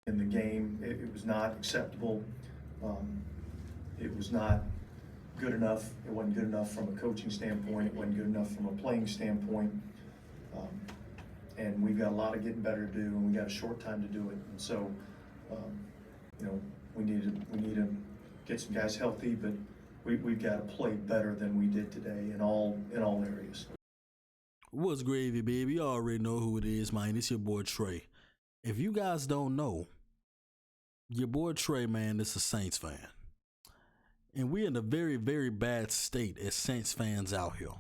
in the game. It was not acceptable. Um, it was not good enough. It wasn't good enough from a coaching standpoint. It wasn't good enough from a playing standpoint. Um, and we've got a lot of getting better to do, and we got a short time to do it. And so, um, you know, we need to get some guys healthy, but we've got to play better than we did today in all areas. What's gravy, baby? You already know who it is, man. It's your boy Trey. If you guys don't know, your boy Trey, man, is a Saints fan. And we're in a very, very bad state as Saints fans out here.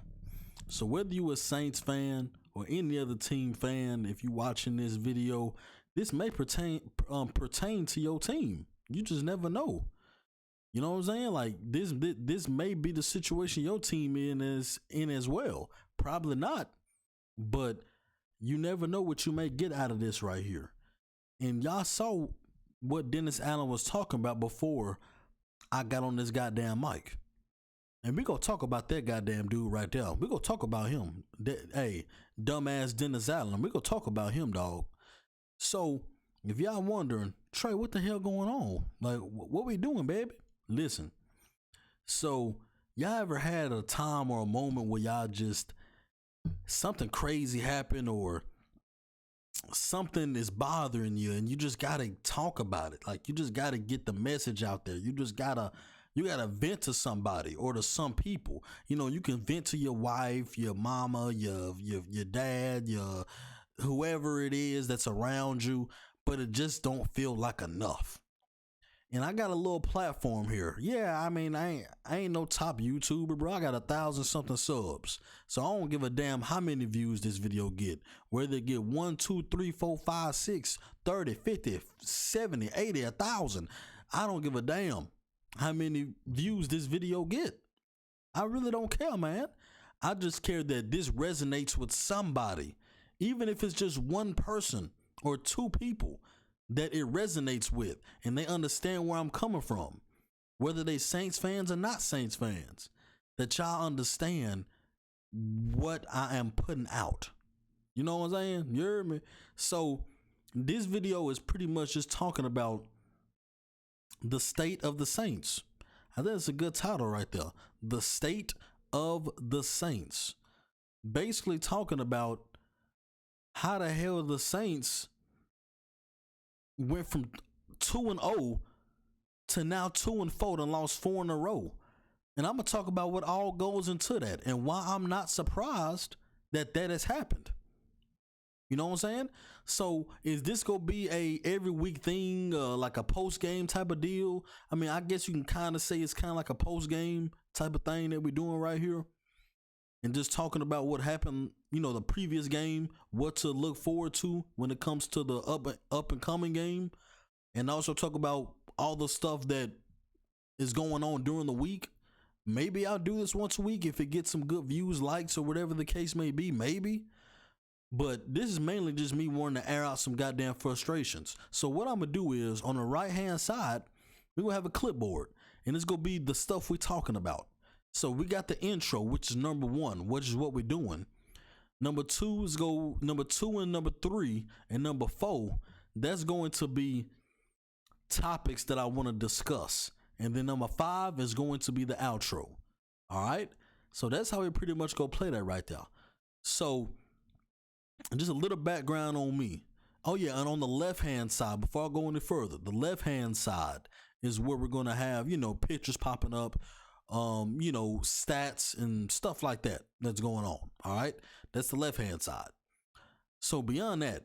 So whether you a Saints fan or any other team fan, if you watching this video, this may pertain to your team. You just never know. You know what I'm saying? Like this may be the situation your team is in as well. Probably not, but you never know what you may get out of this right here. And y'all saw what Dennis Allen was talking about before I got on this goddamn mic. And we gonna talk about that goddamn dude right there. We gonna talk about him. Hey, dumbass Dennis Allen. We gonna talk about him, dog. So if y'all wondering, Trey, what the hell going on? Like, what we doing, baby? Listen. So y'all ever had a time or a moment where y'all just something crazy happened or something is bothering you and you just gotta talk about it? Like, you just gotta get the message out there. You gotta vent to somebody or to some people. You know, you can vent to your wife, your mama, your dad, your whoever it is that's around you, but it just don't feel like enough. And I got a little platform here. Yeah, I mean, I ain't no top YouTuber, bro. I got 1,000 something subs. So I don't give a damn how many views this video get. Whether it get 1, 2, 3, 4, 5, 6, 30, 50, 70, 80, 1,000. I don't give a damn how many views this video get. I really don't care, man. I just care that this resonates with somebody. Even if it's just one person or two people that it resonates with and they understand where I'm coming from, whether they Saints fans or not Saints fans, that y'all understand what I am putting out. You know what I'm saying? You heard me? So this video is pretty much just talking about the state of the Saints. I think it's a good title right there. The state of the Saints. Basically talking about how the hell the Saints went from 2-0 to now 2-4 and lost 4 in a row. And I'm going to talk about what all goes into that and why I'm not surprised that has happened. You know what I'm saying? So is this going to be a every week thing, like a post game type of deal? I mean, I guess you can kind of say it's kind of like a post game type of thing that we're doing right here. And just talking about what happened, you know, the previous game, what to look forward to when it comes to the up and coming game. And also talk about all the stuff that is going on during the week. Maybe I'll do this once a week if it gets some good views, likes, or whatever the case may be. Maybe. But this is mainly just me wanting to air out some goddamn frustrations. So what I'm going to do is, on the right-hand side, we're going to have a clipboard. And it's going to be the stuff we're talking about. So we got the intro, which is number 1, which is what we're doing. Number 2 is number 2 and number 3 and number 4. That's going to be topics that I want to discuss. And then number 5 is going to be the outro. All right. So that's how we pretty much go play that right there. So just a little background on me. Oh yeah. And on the left-hand side, before I go any further, the left-hand side is where we're going to have, you know, pictures popping up. You know, stats and stuff like that that's going on. All right. That's the left hand side. So beyond that,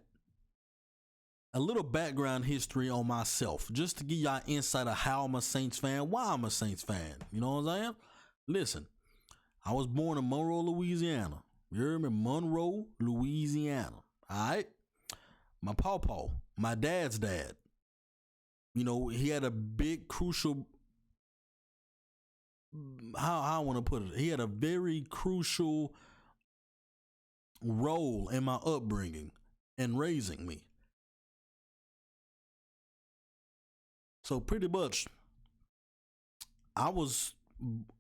a little background history on myself, just to give y'all insight of how I'm a Saints fan, why I'm a Saints fan. You know what I'm saying? Listen, I was born in Monroe, Louisiana. You heard me? Monroe, Louisiana. All right. My pawpaw, my dad's dad, you know, he had a big crucial, how I want to put it, he had a very crucial role in my upbringing and raising me. So pretty much,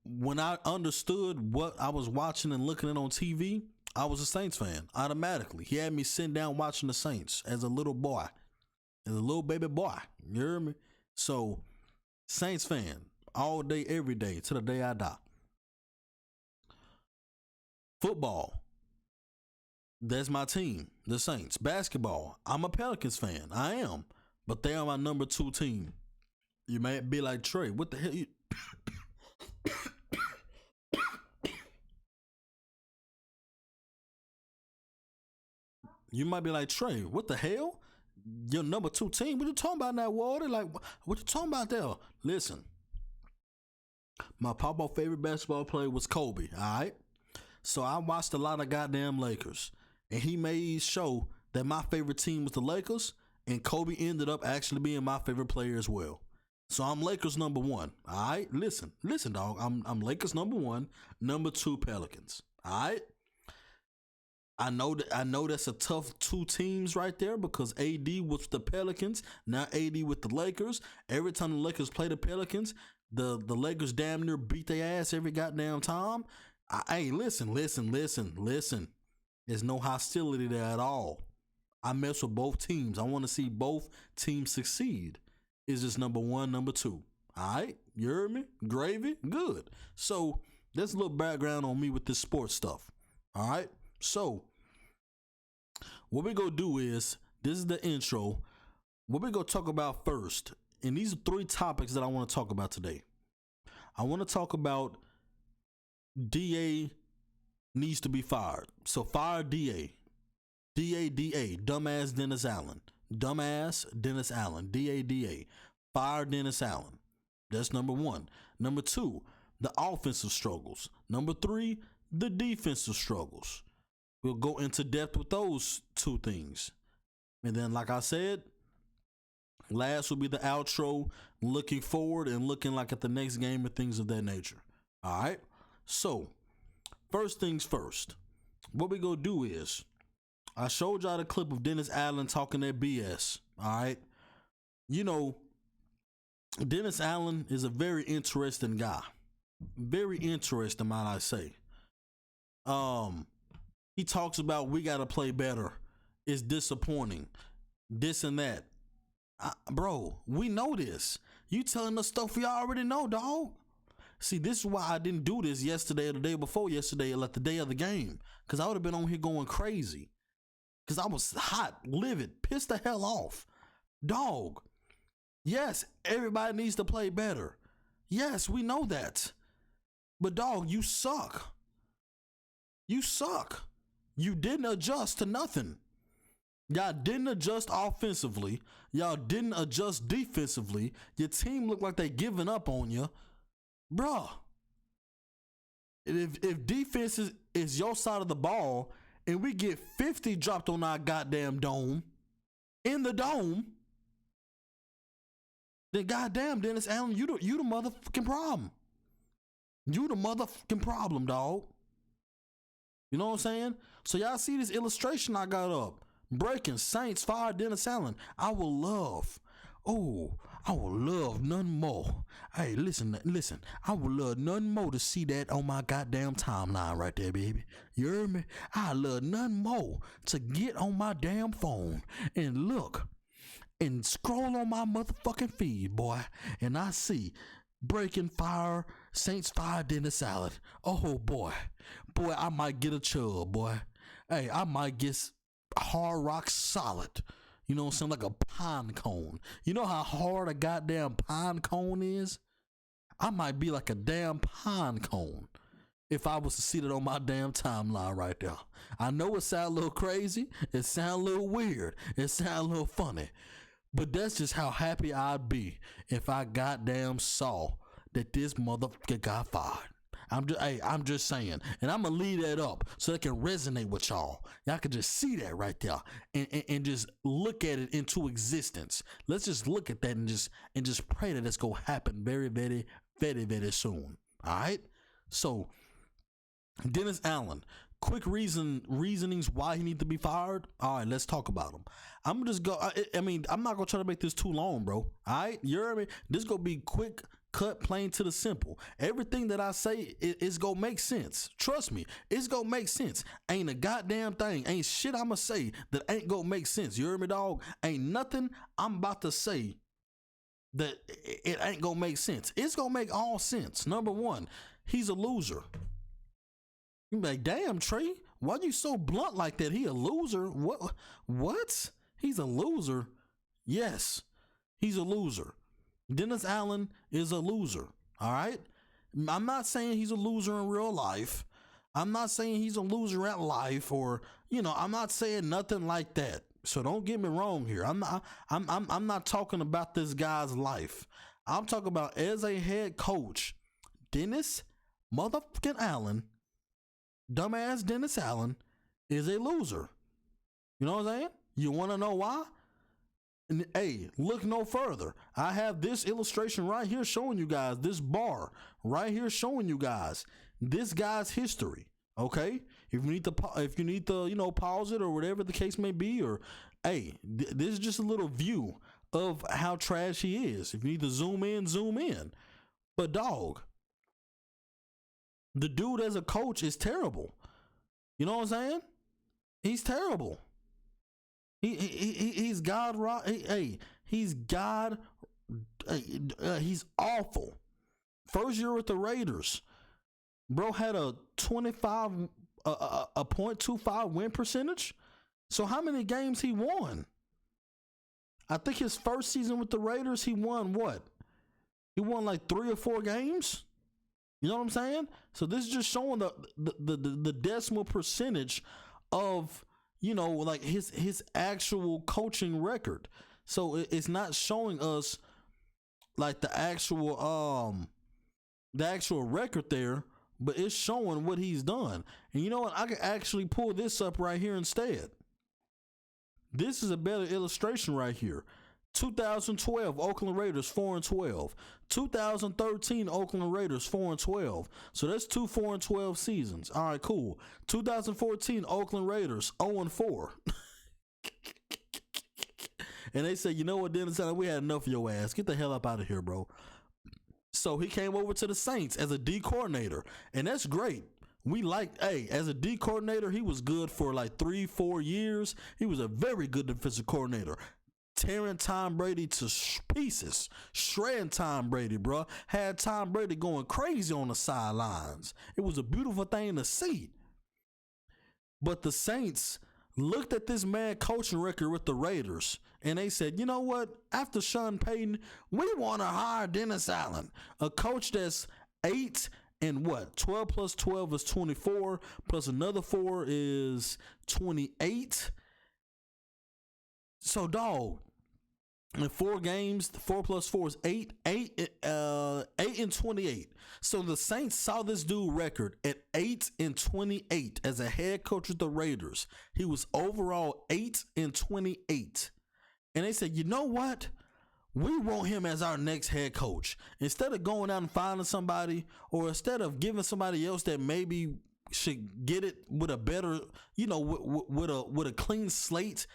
when I understood what I was watching and looking at on TV, I was a Saints fan automatically. He had me sitting down watching the Saints as a little boy. is a little baby boy. You hear me? So, Saints fan, all day, every day, to the day I die. Football, that's my team, the Saints. Basketball, I'm a Pelicans fan. I am. But they are my number 2 team. You may be like, Trey, what the hell? You might be like, Trey, what the hell? Your number 2 team? What you talking about in that water? Like, what you talking about there? Listen, my papa favorite basketball player was Kobe, all right? So I watched a lot of goddamn Lakers. And he made sure that my favorite team was the Lakers. And Kobe ended up actually being my favorite player as well. So I'm Lakers number 1. All right? Listen, dog. I'm Lakers number 1, number 2 Pelicans. All right? I know that's a tough 2 teams right there because AD was the Pelicans, now AD with the Lakers. Every time the Lakers play the Pelicans, the Lakers damn near beat their ass every goddamn time. Hey, listen. There's no hostility there at all. I mess with both teams. I want to see both teams succeed. Is this number 1, number 2? All right, you heard me? Gravy? Good. So there's a little background on me with this sports stuff. All right, so what we gonna do is, this is the intro. What we gonna talk about first, and these are 3 topics that I want to talk about today. I want to talk about DA needs to be fired. So fire DA. DA, dumbass Dennis Allen. Dumbass Dennis Allen. DA. Fire Dennis Allen. That's number 1. Number 2, the offensive struggles. Number 3, the defensive struggles. We'll go into depth with those 2 things. And then, like I said, last will be the outro, looking forward and looking like at the next game and things of that nature. All right? So, first things first. What we gonna do is, I showed y'all the clip of Dennis Allen talking that BS. All right. You know, Dennis Allen is a very interesting guy. Very interesting, might I say. He talks about we gotta play better. It's disappointing. This and that. Bro, we know this. You telling us stuff we already know, dog. See, this is why I didn't do this yesterday or the day before yesterday, or like the day of the game. Because I would have been on here going crazy. Because I was hot, livid, pissed the hell off. Dog. Yes, everybody needs to play better. Yes, we know that. But dog, you suck. You suck. You didn't adjust to nothing. Y'all didn't adjust offensively. Y'all didn't adjust defensively. Your team looked like they giving up on you. Bruh. If defense is your side of the ball, and we get 50 dropped on our goddamn dome, in the dome, then goddamn Dennis Allen, you the motherfucking problem. You the motherfucking problem, dog. You know what I'm saying? So y'all see this illustration I got up. Breaking Saints fire Dennis Allen. I would love none more. Hey, listen. I would love none more to see that on my goddamn timeline right there, baby. You heard me? I love none more to get on my damn phone and look and scroll on my motherfucking feed, boy. And I see breaking fire, Saints fire Dennis Allen. Oh, boy. Boy, I might get a chub, boy. Hey, I might get hard rock solid. You know what I'm saying? Like a pine cone. You know how hard a goddamn pine cone is? I might be like a damn pine cone if I was to see that on my damn timeline right there. I know it sounds a little crazy. It sounds a little weird. It sounds a little funny. But that's just how happy I'd be if I goddamn saw that this motherfucker got fired. I'm just saying, and I'm gonna leave that up so it can resonate with y'all. Y'all can just see that right there and just look at it into existence. Let's just look at that and just pray that it's gonna happen very, very, very, very soon. All right. So Dennis Allen, quick reasonings why he need to be fired. All right, let's talk about him. I'm gonna just go. I'm not gonna try to make this too long, bro. All right, you heard me. This gonna be quick cut, plain to the simple. Everything that I say is gonna make sense. Trust me, it's gonna make sense. Ain't a goddamn thing, ain't shit I'ma say that ain't gonna make sense. You heard me, dog? Ain't nothing I'm about to say that it ain't gonna make sense. It's gonna make all sense. Number one, he's a loser. You be like, damn, Trey, why you so blunt like that? He a loser? What? He's a loser? Yes, he's a loser. Dennis Allen is a loser. All right? I'm not saying he's a loser in real life. I'm not saying he's a loser at life, or, I'm not saying nothing like that. So don't get me wrong here. I'm not talking about this guy's life. I'm talking about as a head coach, Dennis motherfucking Allen, dumbass Dennis Allen, is a loser. You know what I'm saying? You want to know why? And, hey, look no further. I have this illustration right here showing you guys, this bar right here showing you guys this guy's history. Okay, if you need to, pause it or whatever the case may be, or hey, this is just a little view of how trash he is. If you need to zoom in, zoom in. But dog, the dude as a coach is terrible. You know what I'm saying? He's terrible. He's God. He's God. He's awful. First year with the Raiders, bro had a 0.25 win percentage. So how many games he won? I think his first season with the Raiders, he won what? He won like 3 or 4 games. You know what I'm saying? So this is just showing the decimal percentage of, like his actual coaching record. So it's not showing us like the actual record there, but it's showing what he's done. And you know what? I can actually pull this up right here instead. This is a better illustration right here. 2012 Oakland Raiders 4-12. 2013 Oakland Raiders 4-12. So that's 2 4-12 seasons. All right, cool. 2014 Oakland Raiders 0-4. And they said, you know what, Dennis, we had enough of your ass. Get the hell up out of here, bro. So he came over to the Saints as a D coordinator, and that's great. As a D coordinator, he was good for like 3-4 years. He was a very good defensive coordinator. Tearing Tom Brady to pieces, shredding Tom Brady, bro. Had Tom Brady going crazy on the sidelines. It was a beautiful thing to see. But the Saints looked at this man coaching record with the Raiders, and they said, you know what? After Sean Payton, we want to hire Dennis Allen, a coach that's 8 and what? 12 plus 12 is 24, plus another 4 is 28. So, dog, in 4 games, 4 plus 4 is 8 and 28. So the Saints saw this dude record at 8 and 28 as a head coach with the Raiders. He was overall 8 and 28. And they said, you know what? We want him as our next head coach. Instead of going out and finding somebody, or instead of giving somebody else that maybe should get it with a better, with a clean slate,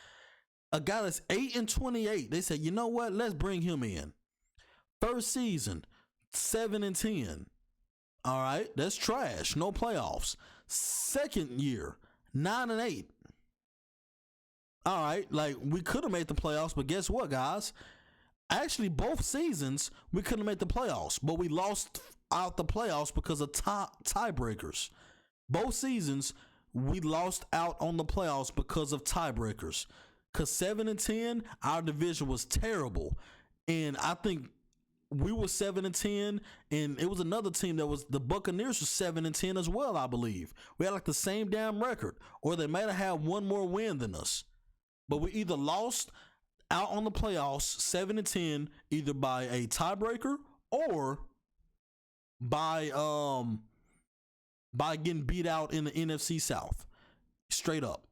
a guy that's 8 and 28, they said, you know what? Let's bring him in. First season, 7 and 10. All right, that's trash. No playoffs. Second year, 9 and 8. All right, like we could have made the playoffs, but guess what, guys? Actually, both seasons we couldn't make the playoffs, but we lost out the playoffs because of tiebreakers. Both seasons we lost out on the playoffs because of tiebreakers. Because 7 and 10, our division was terrible. And I think we were 7 and 10, and it was another team that was, the Buccaneers was 7 and 10 as well, I believe. We had like the same damn record, or they might have had one more win than us. But we either lost out on the playoffs 7 and 10, either by a tiebreaker or by getting beat out in the NFC South. Straight up.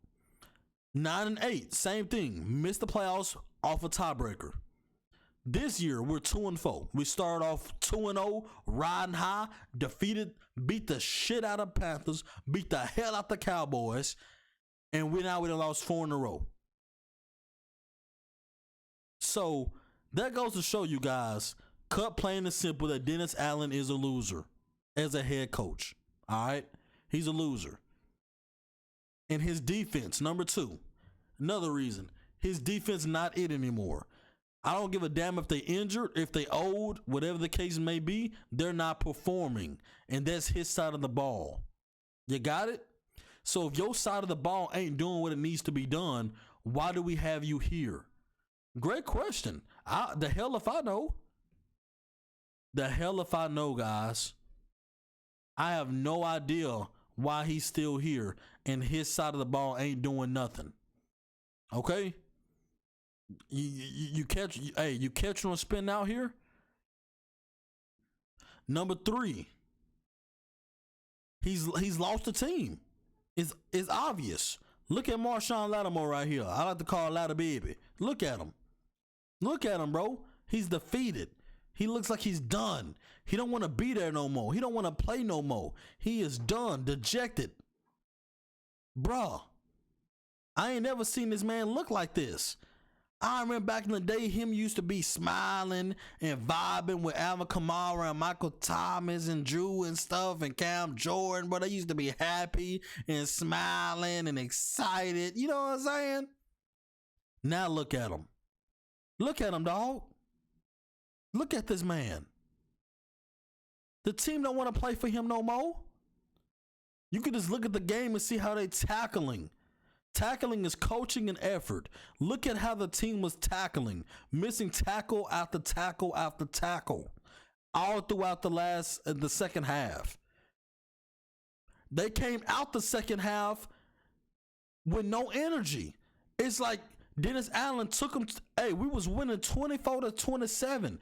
9 and 8, same thing. Missed the playoffs off a tiebreaker. This year, we're 2-4. We started off 2-0, riding high, beat the shit out of Panthers, beat the hell out the Cowboys, and we done lost 4 in a row. So, that goes to show you guys, cut plain and simple that Dennis Allen is a loser as a head coach. All right? He's a loser. And his defense, number 2. Another reason. His defense not it anymore. I don't give a damn if they injured, if they old, whatever the case may be, they're not performing. And that's his side of the ball. You got it? So if your side of the ball ain't doing what it needs to be done, why do we have you here? Great question. The hell if I know. The hell if I know, guys. I have no idea why he's still here and his side of the ball ain't doing nothing. Okay? You catch on spin out here? Number 3. He's lost the team. It's obvious. Look at Marshawn Lattimore right here. I like to call Ladder Baby. Look at him. Look at him, bro. He's defeated. He looks like he's done. He don't want to be there no more. He don't want to play no more. He is done, dejected. Bruh, I ain't never seen this man look like this. I remember back in the day, him used to be smiling and vibing with Alvin Kamara and Michael Thomas and Drew and stuff and Cam Jordan, but they used to be happy and smiling and excited. You know what I'm saying? Now look at him. Look at him, dog. Look at this man. The team don't want to play for him no more. You can just look at the game and see how they tackling. Tackling is coaching and effort. Look at how the team was tackling. Missing tackle after tackle after tackle. All throughout the second half. They came out the second half with no energy. It's like Dennis Allen took them. We was winning 24-27.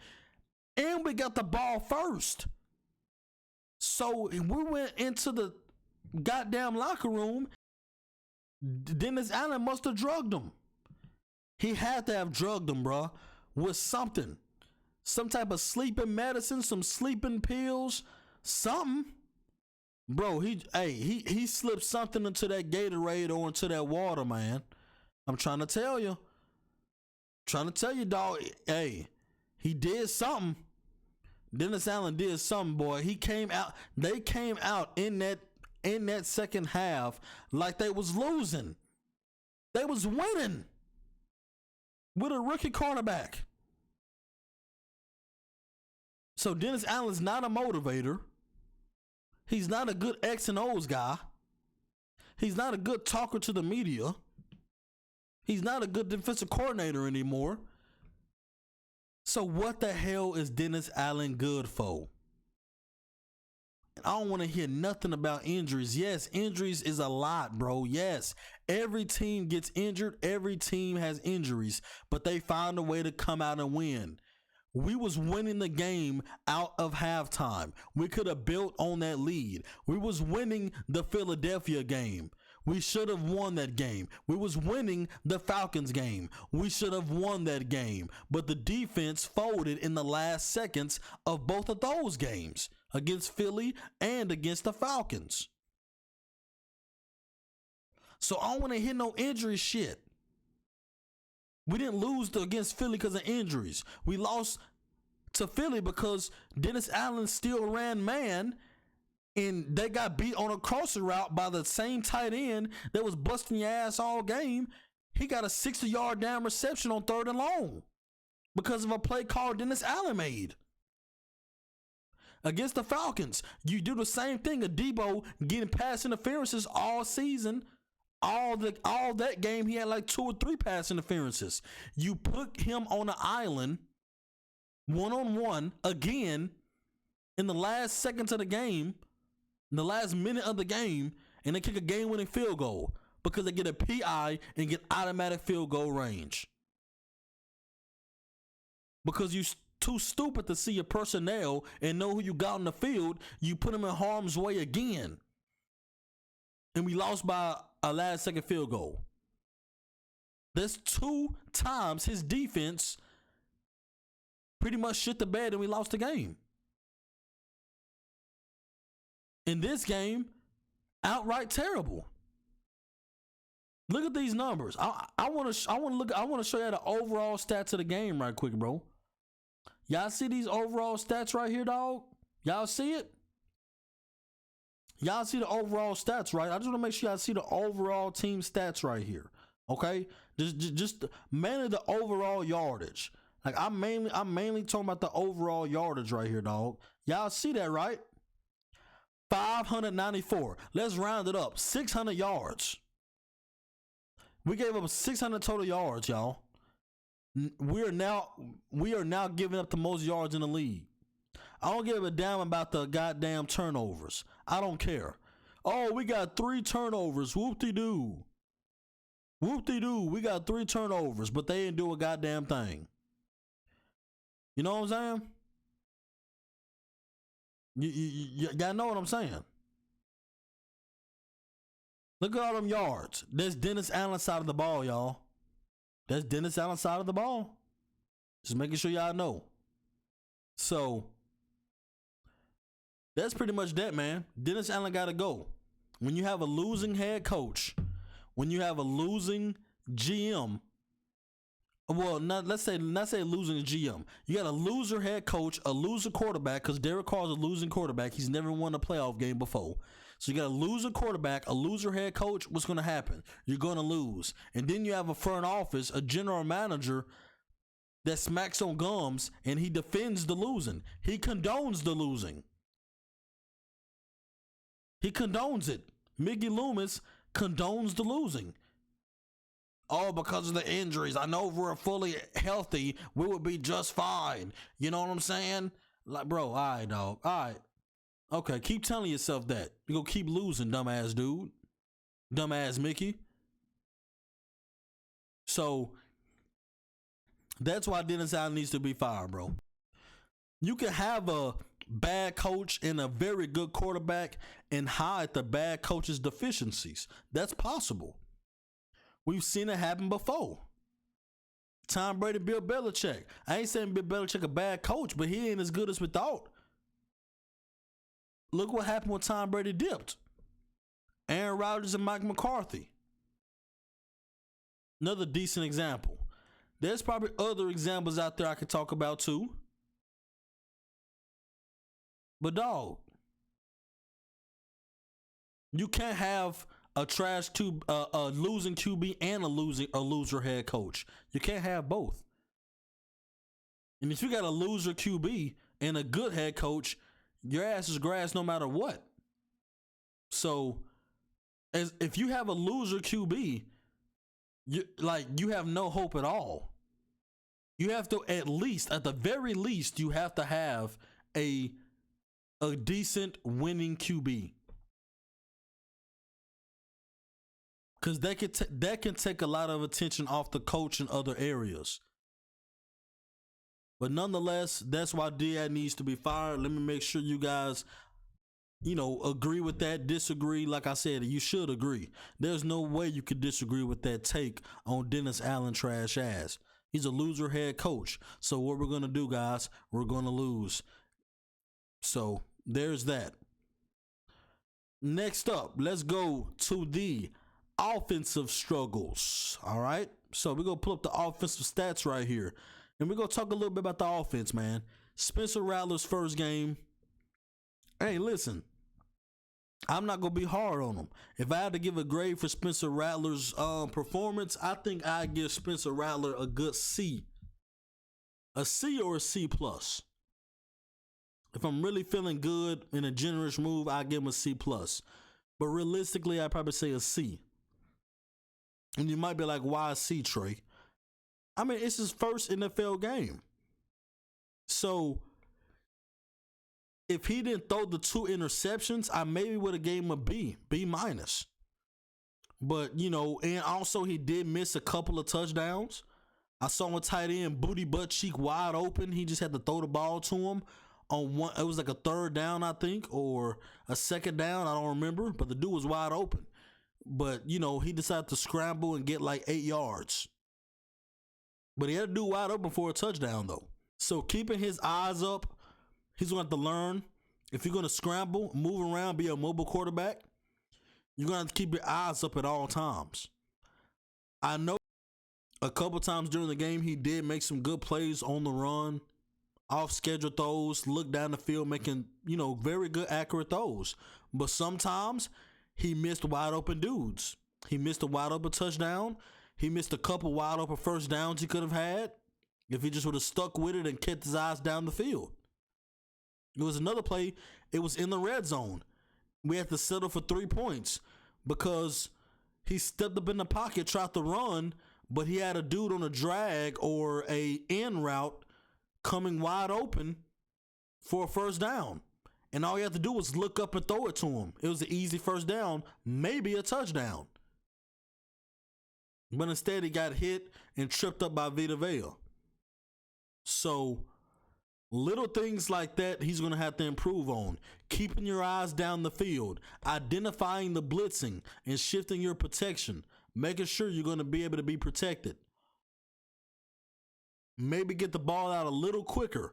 And we got the ball first. So we went into the goddamn locker room. Dennis Allen must have drugged him. He had to have drugged him, bro, with something. Some type of sleeping medicine, some sleeping pills, something. Bro, he slipped something into that Gatorade or into that water, man. I'm trying to tell you. Dog. Hey, he did something. Dennis Allen did something, boy. They came out in that second half like they was losing. They was winning with a rookie cornerback. So Dennis Allen's not a motivator. He's not a good X and O's guy. He's not a good talker to the media. He's not a good defensive coordinator anymore. So what the hell is Dennis Allen good for? I don't want to hear nothing about injuries. Yes, injuries is a lot, bro. Yes, every team gets injured. Every team has injuries, but they find a way to come out and win. We was winning the game out of halftime. We could have built on that lead. We was winning the Philadelphia game. We should have won that game. We was winning the Falcons game. We should have won that game. But the defense folded in the last seconds of both of those games, against Philly and against the Falcons. So I don't want to hear no injury shit. We didn't lose against Philly because of injuries. We lost to Philly because Dennis Allen still ran man, and they got beat on a crossing route by the same tight end that was busting your ass all game. He got a 60-yard down reception on 3rd and long because of a play call Dennis Allen made. Against the Falcons, you do the same thing. Debo getting pass interferences all season. All that game, he had like 2 or 3 pass interferences. You put him on an island, one-on-one, again, in the last seconds of the game, in the last minute of the game, and they kick a game-winning field goal because they get a PI and get automatic field goal range. Because you too stupid to see your personnel and know who you got on the field, you put them in harm's way again. And we lost by a last-second field goal. There's 2 times his defense pretty much shit the bed and we lost the game. In this game, outright terrible. Look at these numbers. I want to show you the overall stats of the game right quick, bro. Y'all see these overall stats right here, dog? Y'all see it? Y'all see the overall stats, right? I just want to make sure y'all see the overall team stats right here. Okay? Just mainly the overall yardage. Like I'm mainly talking about the overall yardage right here, dog. Y'all see that, right? 594. Let's round it up. 600 yards. We gave up 600 total yards, y'all. We are now giving up the most yards in the league. I don't give a damn about the goddamn turnovers. I don't care. Oh, we got 3 turnovers. Whoop-de-doo. Whoop-de-doo. We got 3 turnovers, but they didn't do a goddamn thing. You know what I'm saying? Y'all know what I'm saying? Look at all them yards. That's Dennis Allen's side of the ball, y'all. That's Dennis Allen's side of the ball. Just making sure y'all know. So, that's pretty much that, man. Dennis Allen got to go. When you have a losing head coach, when you have a losing GM, well, let's say losing GM. You got a loser head coach, a loser quarterback, because Derek Carr is a losing quarterback. He's never won a playoff game before. So you got a loser quarterback, a loser head coach. What's going to happen? You're going to lose. And then you have a front office, a general manager that smacks on gums, and he defends the losing. He condones the losing. He condones it. Mickey Loomis condones the losing. Oh, because of the injuries. I know if we're fully healthy, we would be just fine. You know what I'm saying? Like, bro, all right, dog. All right. Okay, keep telling yourself that. You're going to keep losing, dumbass dude. Dumbass Mickey. So, that's why Dennis Allen needs to be fired, bro. You can have a bad coach and a very good quarterback and hide the bad coach's deficiencies. That's possible. We've seen it happen before. Tom Brady, Bill Belichick. I ain't saying Bill Belichick a bad coach, but he ain't as good as we thought. Look what happened when Tom Brady dipped. Aaron Rodgers and Mike McCarthy. Another decent example. There's probably other examples out there I could talk about too. But dog, you can't have a losing QB and a loser head coach. You can't have both. And if you got a loser QB and a good head coach, your ass is grass no matter what. So, if you have a loser QB, you have no hope at all. You have to at the very least, you have to have a decent winning QB. Because that can take a lot of attention off the coach in other areas. But nonetheless, that's why Diaz needs to be fired. Let me make sure you guys, agree with that, disagree. Like I said, you should agree. There's no way you could disagree with that take on Dennis Allen trash ass. He's a loser head coach. So what we're going to do, guys, we're going to lose. So there's that. Next up, let's go to the offensive struggles. All right. So we're going to pull up the offensive stats right here. And we're going to talk a little bit about the offense, man. Spencer Rattler's first game. Hey, listen. I'm not going to be hard on him. If I had to give a grade for Spencer Rattler's performance, I think I'd give Spencer Rattler a good C. A C or a C+. If I'm really feeling good in a generous move, I'd give him a C+. But realistically, I'd probably say a C. And you might be like, why a C, Trey? I mean, it's his first NFL game. So, if he didn't throw the 2 interceptions, I maybe would have gave him a B minus. But, and also he did miss a couple of touchdowns. I saw a tight end, booty butt cheek wide open. He just had to throw the ball to him on one. It was like a 3rd down, I think, or a 2nd down. I don't remember, but the dude was wide open. But, he decided to scramble and get like 8 yards. But he had to do wide open for a touchdown, though. So keeping his eyes up, he's going to have to learn. If you're going to scramble, move around, be a mobile quarterback, you're going to have to keep your eyes up at all times. I know a couple times during the game he did make some good plays on the run. off schedule throws, look down the field, making, very good accurate throws. But sometimes he missed wide open dudes. He missed a wide open touchdown. He missed a couple wide open first downs he could have had if he just would have stuck with it and kept his eyes down the field. It was another play. It was in the red zone. We had to settle for 3 points because he stepped up in the pocket, tried to run, but he had a dude on a drag or a in route coming wide open for a first down. And all you have to do was look up and throw it to him. It was an easy first down, maybe a touchdown. But instead he got hit and tripped up by Vita Vea. So little things like that he's going to have to improve on. Keeping your eyes down the field, identifying the blitzing and shifting your protection, making sure you're going to be able to be protected. Maybe get the ball out a little quicker.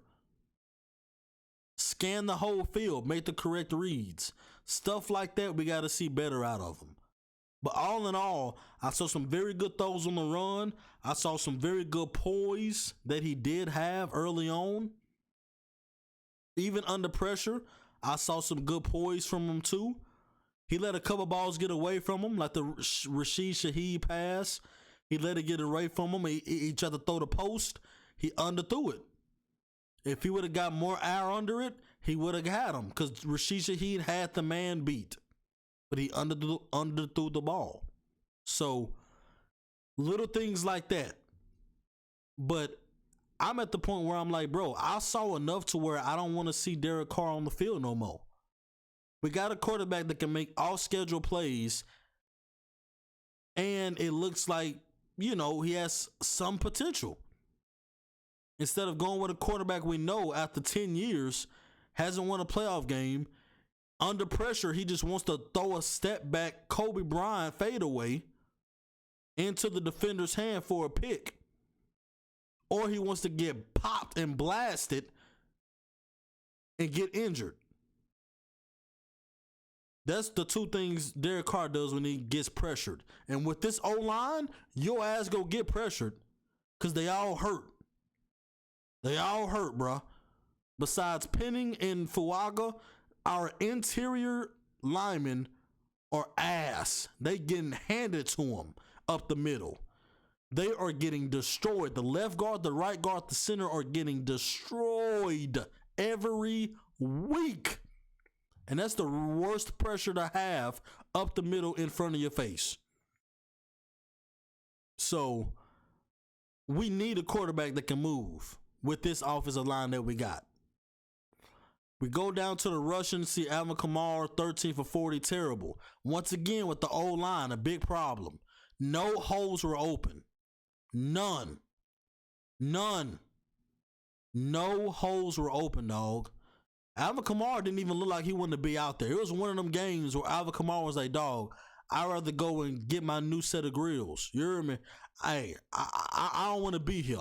Scan the whole field, make the correct reads. Stuff like that we got to see better out of him. But all in all, I saw some very good throws on the run. I saw some very good poise that he did have early on. Even under pressure, I saw some good poise from him too. He let a couple balls get away from him, like the Rashid Shaheed pass. He let it get away from him. He tried to throw the post. He underthrew it. If he would have got more air under it, he would have had him because Rashid Shaheed had the man beat. But he underthrew the ball. So, little things like that. But I'm at the point where I'm like, bro, I saw enough to where I don't want to see Derek Carr on the field no more. We got a quarterback that can make all schedule plays, and it looks like, he has some potential. Instead of going with a quarterback we know after 10 years, hasn't won a playoff game, under pressure, he just wants to throw a step back Kobe Bryant fadeaway into the defender's hand for a pick. Or he wants to get popped and blasted and get injured. That's the two things Derek Carr does when he gets pressured. And with this O-line, your ass go get pressured because they all hurt. They all hurt, bruh. Besides Penning and Fuaga, our interior linemen are ass. They getting handed to them up the middle. They are getting destroyed. The left guard, the right guard, the center are getting destroyed every week. And that's the worst pressure to have up the middle in front of your face. So we need a quarterback that can move with this offensive line that we got. We go down to the Russians, see Alvin Kamara, 13 for 40, terrible. Once again, with the O-line, a big problem. No holes were open. None. No holes were open, dog. Alvin Kamara didn't even look like he wanted to be out there. It was one of them games where Alvin Kamara was like, dog, I'd rather go and get my new set of grills. You hear me? I don't want to be here.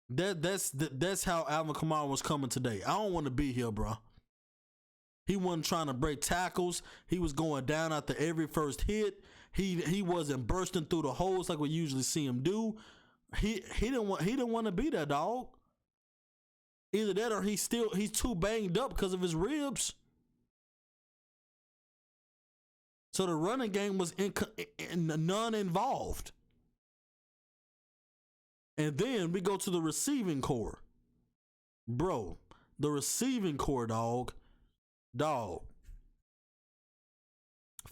That's how Alvin Kamara was coming today. I don't want to be here, bro. He wasn't trying to break tackles. He was going down after every first hit. He wasn't bursting through the holes like we usually see him do. He didn't want to be that, dog. Either that or he's too banged up because of his ribs. So the running game was none involved. And then we go to the receiving core. Bro, the receiving core, dog.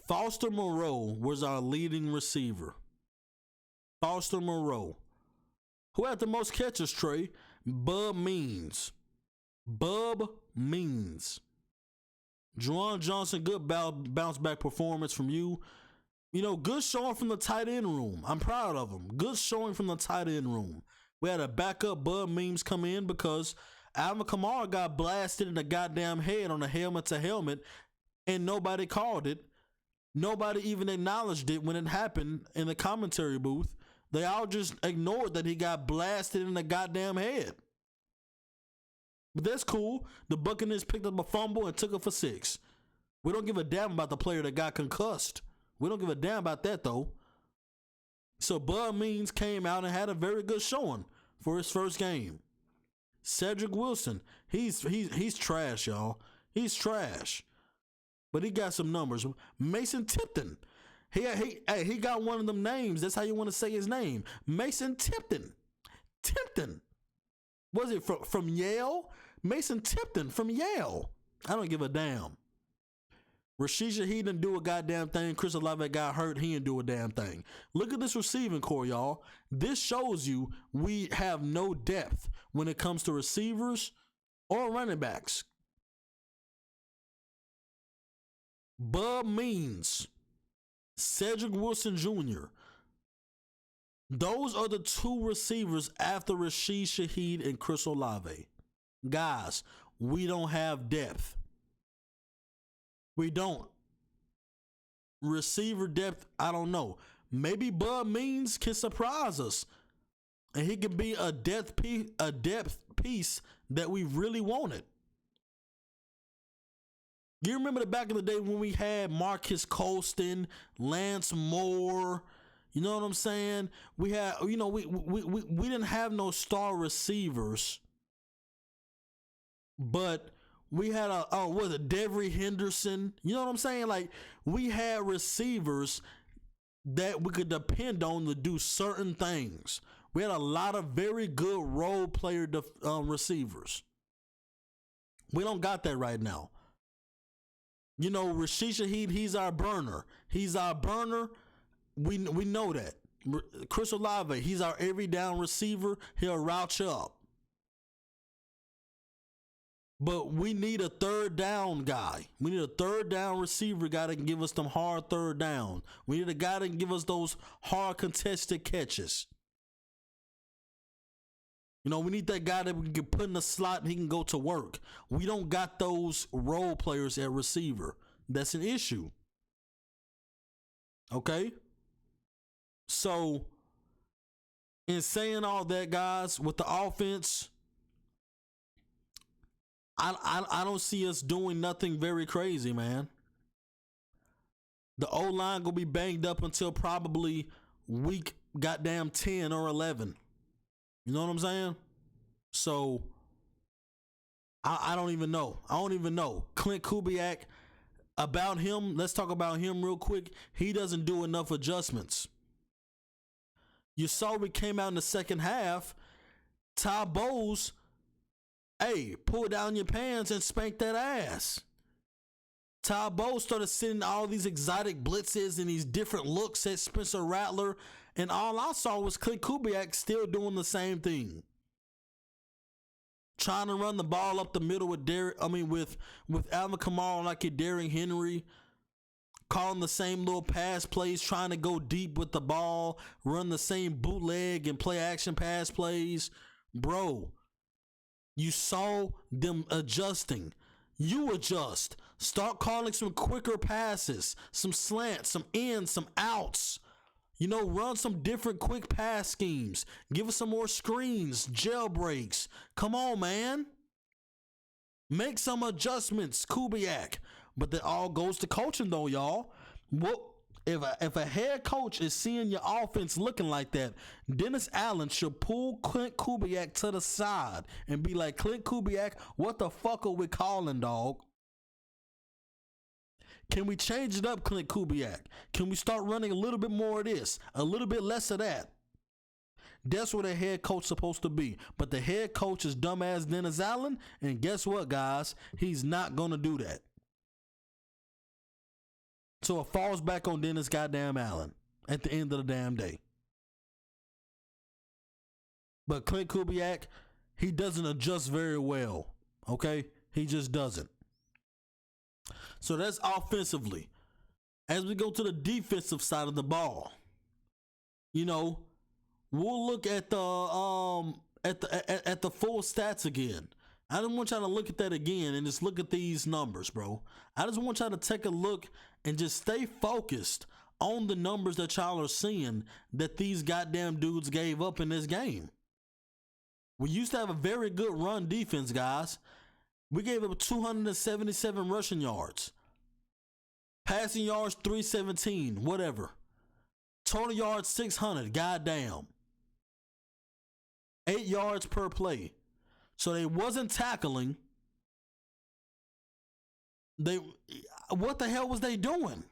Foster Moreau was our leading receiver. Foster Moreau. Who had the most catches, Trey? Bub Means. Juwan Johnson, good bounce back performance from you. Good showing from the tight end room. I'm proud of him. Good showing from the tight end room. We had a backup Bub Means come in because Alvin Kamara got blasted in the goddamn head on a helmet-to-helmet, and nobody called it. Nobody even acknowledged it when it happened in the commentary booth. They all just ignored that he got blasted in the goddamn head. But that's cool. The Buccaneers picked up a fumble and took it for 6. We don't give a damn about the player that got concussed. We don't give a damn about that, though. So Bud Means came out and had a very good showing for his first game. Cedric Wilson, he's trash, y'all. He's trash. But he got some numbers. Mason Tipton. He got one of them names. That's how you want to say his name. Mason Tipton. Tipton. Was it from Yale? Mason Tipton from Yale. I don't give a damn. Rashid Shaheed didn't do a goddamn thing. Chris Olave got hurt. He didn't do a damn thing. Look at this receiving core, y'all. This shows you we have no depth when it comes to receivers or running backs. Bub Means, Cedric Wilson Jr. Those are the two receivers after Rashid Shaheed and Chris Olave. Guys, we don't have depth. We don't. Receiver depth, I don't know. Maybe Bub Means can surprise us. And he could be a depth piece that we really wanted. You remember the back in the day when we had Marcus Colston, Lance Moore, you know what I'm saying? We had, we didn't have no star receivers, but we had Devery Henderson? You know what I'm saying? Like, we had receivers that we could depend on to do certain things. We had a lot of very good role player receivers. We don't got that right now. Rashid Shaheed, he's our burner. He's our burner. We know that. Chris Olave, he's our every down receiver. He'll route you up. But we need a third down guy. We need a third down receiver guy that can give us them hard third down. We need a guy that can give us those hard contested catches. We need that guy that we can put in the slot and he can go to work. We don't got those role players at receiver. That's an issue. Okay? So, in saying all that, guys, with the offense, I don't see us doing nothing very crazy, man. The O-line gonna be banged up until probably week goddamn 10 or 11. You know what I'm saying? So, I don't even know. Clint Kubiak, about him, let's talk about him real quick. He doesn't do enough adjustments. You saw we came out in the second half. Ty Bowles, pull down your pants and spank that ass. Ty Bowles started sending all these exotic blitzes and these different looks at Spencer Rattler. And all I saw was Clint Kubiak still doing the same thing. Trying to run the ball up the middle with Alvin Kamara like a Derrick Henry. Calling the same little pass plays, trying to go deep with the ball, run the same bootleg and play action pass plays. Bro, you saw them adjusting. You adjust. Start calling some quicker passes, some slants, some ins, some outs. Run some different quick pass schemes. Give us some more screens, jailbreaks. Come on, man. Make some adjustments, Kubiak. But that all goes to coaching, though, y'all. If a head coach is seeing your offense looking like that, Dennis Allen should pull Clint Kubiak to the side and be like, Clint Kubiak, what the fuck are we calling, dog? Can we change it up, Clint Kubiak? Can we start running a little bit more of this, a little bit less of that? That's what a head coach is supposed to be. But the head coach is dumbass Dennis Allen, and guess what, guys? He's not going to do that. So it falls back on Dennis goddamn Allen at the end of the damn day. But Clint Kubiak, he doesn't adjust very well, okay? He just doesn't. So that's offensively. As we go to the defensive side of the ball, we'll look at the at the full stats again. I just want y'all to look at that again and just look at these numbers, bro. I just want y'all to take a look and just stay focused on the numbers that y'all are seeing that these goddamn dudes gave up in this game. We used to have a very good run defense, guys. We gave up 277 rushing yards. Passing yards, 317, whatever. Total yards, 600, goddamn. 8 yards per play. So they wasn't tackling. What the hell was they doing?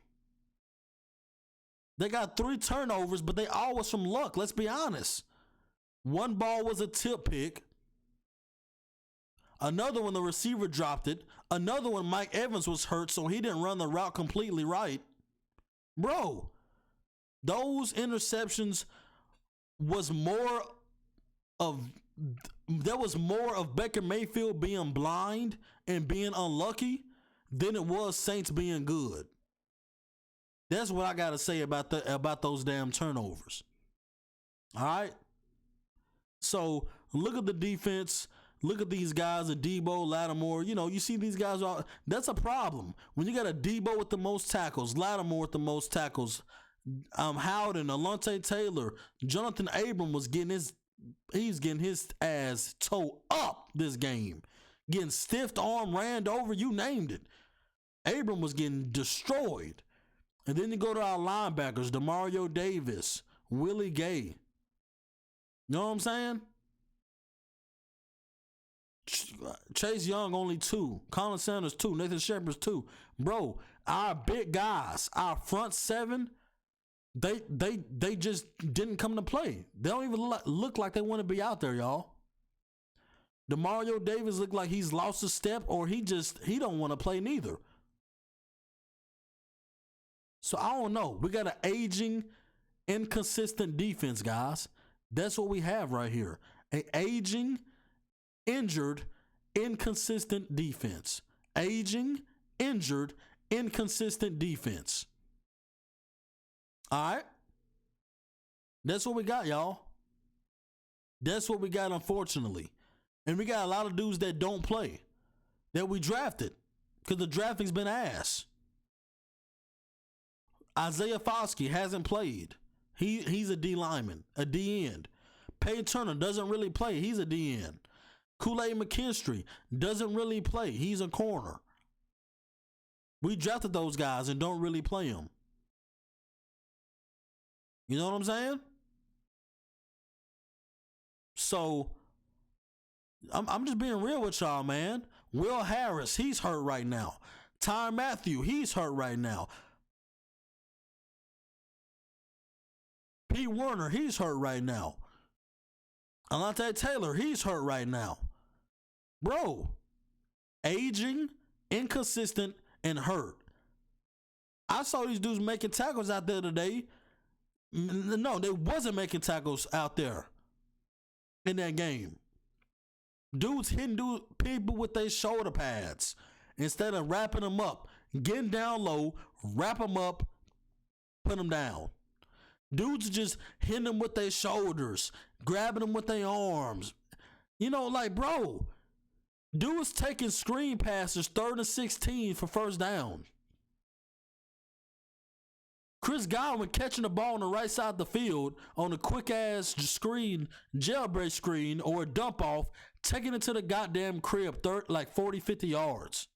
They got 3 turnovers, but they all was from luck. Let's be honest. One ball was a tip pick. Another one, the receiver dropped it. Another one, Mike Evans was hurt, so he didn't run the route completely right. Bro, those interceptions was more of Baker Mayfield being blind and being unlucky than it was Saints being good. That's what I got to say about those damn turnovers. All right? So, look at the defense. Look at these guys, Debo, Lattimore. You know, you see these guys. That's a problem. When you got a Debo with the most tackles, Lattimore with the most tackles, Howden, Alontae Taylor, Jonathan Abram was getting his ass towed up this game. Getting stiffed arm, ran over, you named it. Abram was getting destroyed. And then you go to our linebackers, Demario Davis, Willie Gay. You know what I'm saying? Chase Young only 2. Colin Sanders 2. Nathan Shepard's 2. Bro, our big guys, our front 7, they just didn't come to play. They don't even look like they want to be out there, y'all. Demario Davis looked like he's lost a step, or he don't want to play neither. So I don't know. We got an aging, inconsistent defense, guys. That's what we have right here. An aging, injured, inconsistent defense. Aging, injured, inconsistent defense. All right? That's what we got, y'all. That's what we got, unfortunately. And we got a lot of dudes that don't play, that we drafted, because the drafting's been ass. Isaiah Foskey hasn't played. He's a D lineman, a D end. Peyton Turner doesn't really play. He's a D end. Kool-Aid McKinstry doesn't really play. He's a corner. We drafted those guys and don't really play them. You know what I'm saying? So, I'm just being real with y'all, man. Will Harris, he's hurt right now. Tyrann Mathieu, he's hurt right now. Pete Werner, he's hurt right now. Alontae Taylor, he's hurt right now. Bro, aging, inconsistent, and hurt. I saw these dudes making tackles out there today. No, they wasn't making tackles out there in that game. Dudes hitting people with their shoulder pads instead of wrapping them up. Getting down low, wrap them up, put them down. Dudes just hitting them with their shoulders, grabbing them with their arms. You know, like, bro, dudes taking screen passes 3rd and 16 for first down. Chris Godwin catching the ball on the right side of the field on a quick-ass screen, jailbreak screen, or a dump-off, taking it to the goddamn crib, like 40, 50 yards.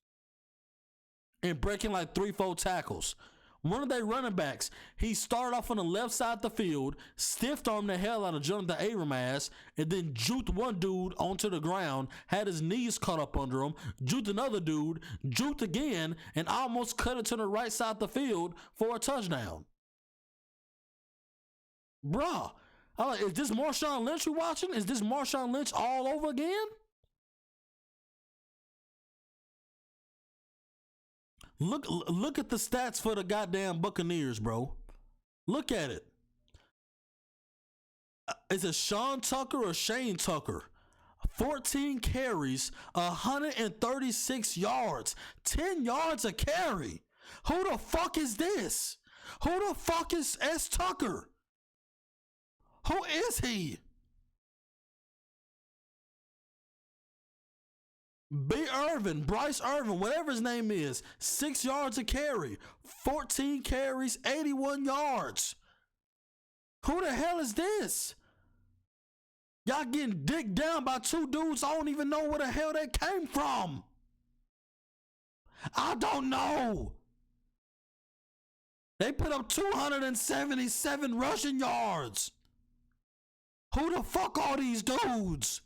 And breaking like 3-4 tackles. One of their running backs, he started off on the left side of the field, stiffed armed the hell out of Jonathan Abram ass, and then juked one dude onto the ground, had his knees caught up under him, juked another dude, juked again, and almost cut it to the right side of the field for a touchdown. Bruh, I'm like, is this Marshawn Lynch we watching? Is this Marshawn Lynch all over again? Look at the stats for the goddamn Buccaneers, bro. Look at it. Is it Sean Tucker or Shane Tucker? 14 carries, 136 yards, 10 yards a carry. Who the fuck is this? Who the fuck is S. Tucker? Who is he? Bryce Irvin, whatever his name is, 6 yards a carry, 14 carries, 81 yards. Who the hell is this? Y'all getting dicked down by 2 dudes. I don't even know where the hell they came from. I don't know. They put up 277 rushing yards. Who the fuck are these dudes?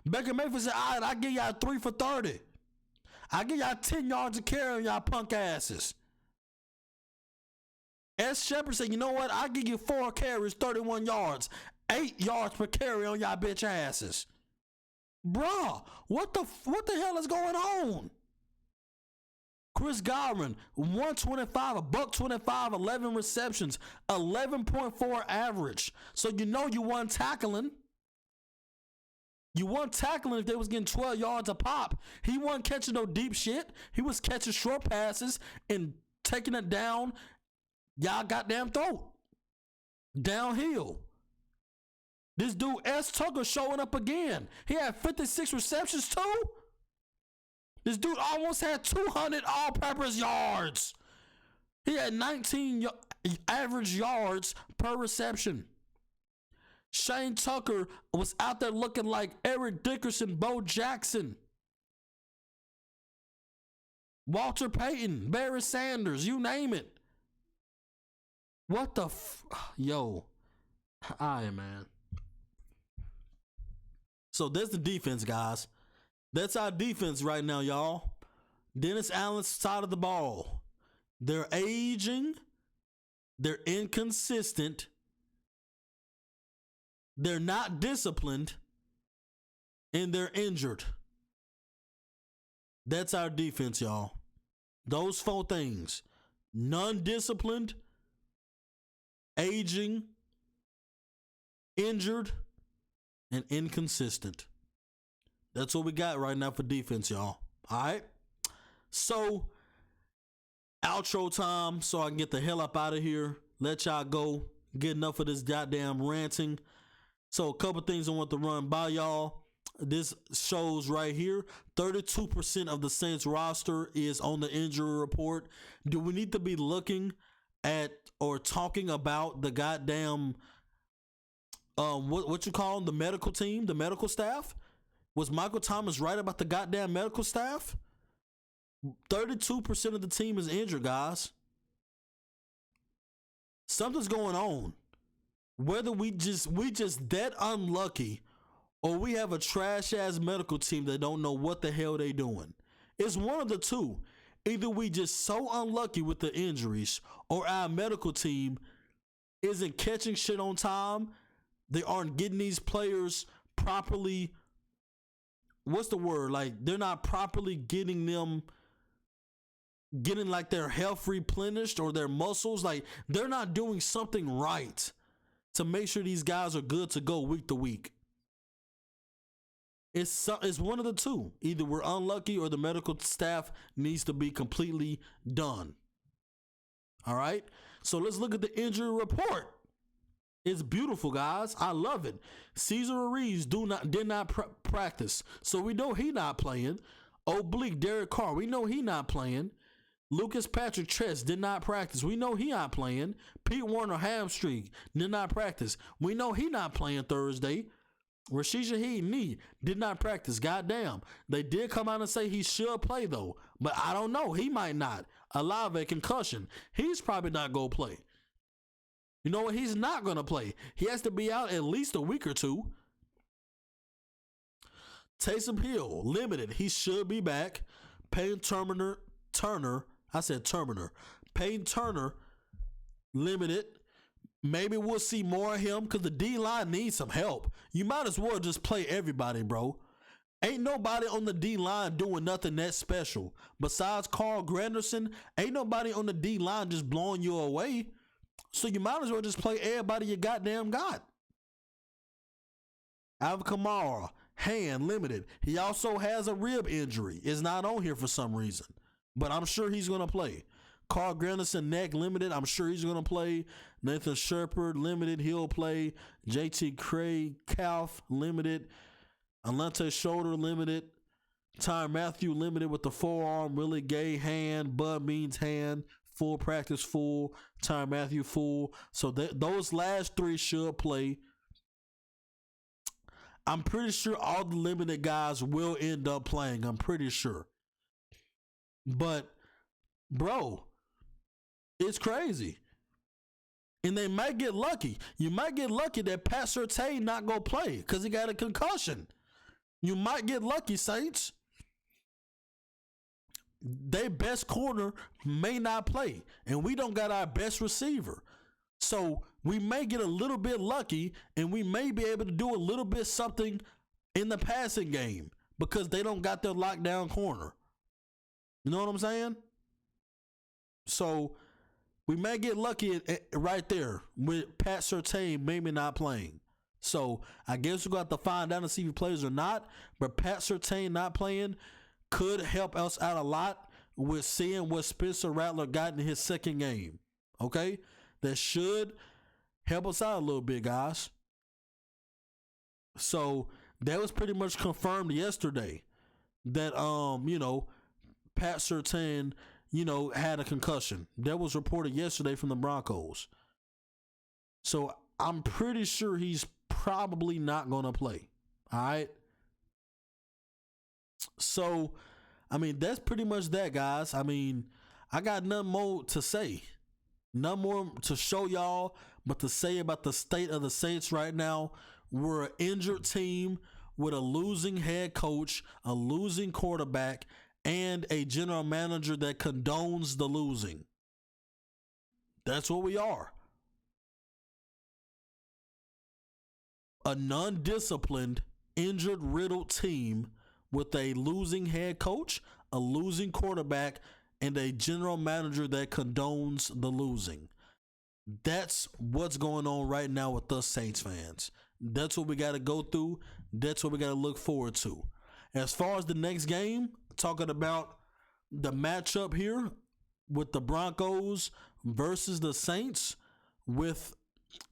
Baker Mayfield said, all right, I give y'all 3 for 30. I give y'all 10 yards of carry on y'all punk asses. S. Shepard said, you know what? I give you 4 carries, 31 yards, 8 yards per carry on y'all bitch asses. Bruh, what the hell is going on? Chris Godwin, 125, a $125, 11 receptions, 11.4 average. So you know you weren't tackling. You weren't tackling if they was getting 12 yards a pop. He wasn't catching no deep shit. He was catching short passes and taking it down y'all goddamn throat. Downhill. This dude S. Tucker showing up again. He had 56 receptions too. This dude almost had 200 all-purpose yards. He had 19 average yards per reception. Shane Tucker was out there looking like Eric Dickerson, Bo Jackson, Walter Payton, Barry Sanders, you name it. What the yo, all right, man. So there's the defense, guys. That's our defense right now, y'all. Dennis Allen's side of the ball. They're aging. They're inconsistent. They're not disciplined. And they're injured. That's our defense, y'all. Those 4 things. Non-disciplined, aging, injured, and inconsistent. That's what we got right now for defense, y'all. All right? So, outro time so I can get the hell up out of here. Let y'all go. Get enough of this goddamn ranting. So, a couple things I want to run by y'all. This shows right here, 32% of the Saints roster is on the injury report. Do we need to be looking at or talking about the goddamn, what you call them, the medical team, the medical staff? Was Michael Thomas right about the goddamn medical staff? 32% of the team is injured, guys. Something's going on. Whether we just that unlucky or we have a trash ass medical team that don't know what the hell they doing. It's one of the two. Either we just so unlucky with the injuries or our medical team isn't catching shit on time. They aren't getting these players properly. What's the word? Like, they're not properly getting like their health replenished or their muscles. Like, they're not doing something right to make sure these guys are good to go week to week. It's one of the two. Either we're unlucky or the medical staff needs to be completely done. All right? So let's look at the injury report. It's beautiful, guys. I love it. Cesar Ruiz did not practice, so we know he not playing. Oblique Derek Carr, we know he not playing. Lucas Patrick Chess did not practice. We know he not playing. Pete Warner hamstring did not practice. We know he not playing Thursday. Rashid Shaheed knee did not practice. Goddamn. They did come out and say he should play though, but I don't know. He might not. Alave concussion. He's probably not gonna play. You know what? He's not going to play. He has to be out at least a week or two. Taysom Hill, limited. He should be back. Payne Turner. Payne Turner, limited. Maybe we'll see more of him because the D-line needs some help. You might as well just play everybody, bro. Ain't nobody on the D-line doing nothing that special. Besides Carl Granderson, ain't nobody on the D-line just blowing you away. So you might as well just play everybody you goddamn got. Alvin Kamara, hand limited. He also has a rib injury. It's not on here for some reason, but I'm sure he's going to play. Carl Granderson, neck limited. I'm sure he's going to play. Nathan Shepard, limited. He'll play. JT Craig, calf, limited. Alante shoulder, limited. Tyrann Mathieu, limited with the forearm. Willie Gay, hand. Bud Means, hand. Full practice, full. Tyrann Mathieu, full. So those last 3 should play. I'm pretty sure all the limited guys will end up playing. I'm pretty sure. But, bro, it's crazy. And they might get lucky. You might get lucky that Pat Surtain not going to play because he got a concussion. You might get lucky, Saints. Their best corner may not play, and we don't got our best receiver. So we may get a little bit lucky, and we may be able to do a little bit something in the passing game because they don't got their lockdown corner. You know what I'm saying? So we may get lucky right there with Pat Surtain maybe not playing. So I guess we're going to have to find out and see if he plays or not. But Pat Surtain not playing could help us out a lot with seeing what Spencer Rattler got in his second game. Okay? That should help us out a little bit, guys. So that was pretty much confirmed yesterday that, Pat Surtain, had a concussion. That was reported yesterday from the Broncos. So I'm pretty sure he's probably not going to play. All right? So, that's pretty much that, guys. I got nothing more to say. Nothing more to show y'all, but to say about the state of the Saints right now. We're an injured team with a losing head coach, a losing quarterback, and a general manager that condones the losing. That's what we are. A non-disciplined, injured-riddled team with a losing head coach, a losing quarterback, and a general manager that condones the losing. That's what's going on right now with us Saints fans. That's what we got to go through. That's what we got to look forward to. As far as the next game, talking about the matchup here with the Broncos versus the Saints, with